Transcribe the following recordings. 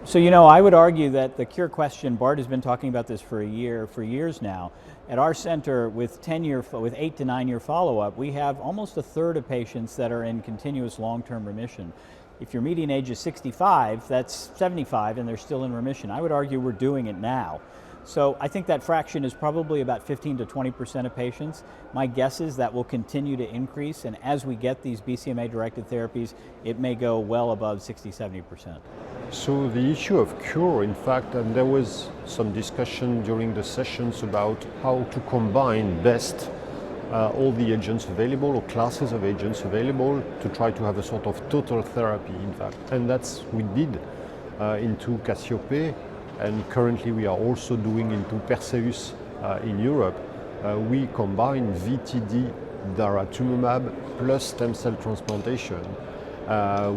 So, I would argue that the cure question, Bart has been talking about this for years now. At our center, with 8 to 9 year follow-up, we have almost a third of patients that are in continuous long-term remission. If your median age is 65, that's 75 and they're still in remission. I would argue we're doing it now. So I think that fraction is probably about 15 to 20% of patients. My guess is that will continue to increase, and as we get these BCMA-directed therapies, it may go well above 60-70%. So the issue of cure, in fact, and there was some discussion during the sessions about how to combine best all the agents available or classes of agents available to try to have a sort of total therapy, in fact. And that's we did into Cassiope. And currently we are also doing into Perseus in Europe. We combine VTD daratumumab plus stem cell transplantation.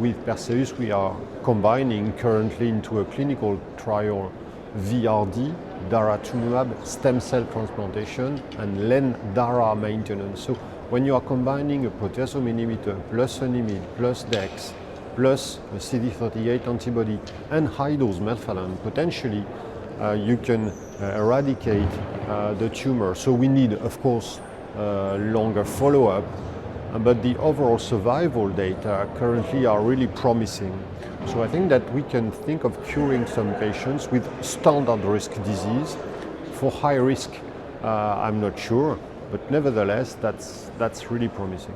With Perseus we are combining currently into a clinical trial VRD, daratumumab, stem cell transplantation and Len-Dara maintenance. So when you are combining a proteasome inhibitor plus an IMiD plus DEX plus a CD38 antibody and high-dose melphalan, potentially you can eradicate the tumor. So we need, of course, longer follow-up, but the overall survival data currently are really promising. So I think that we can think of curing some patients with standard risk disease. For high risk, I'm not sure, but nevertheless, that's really promising.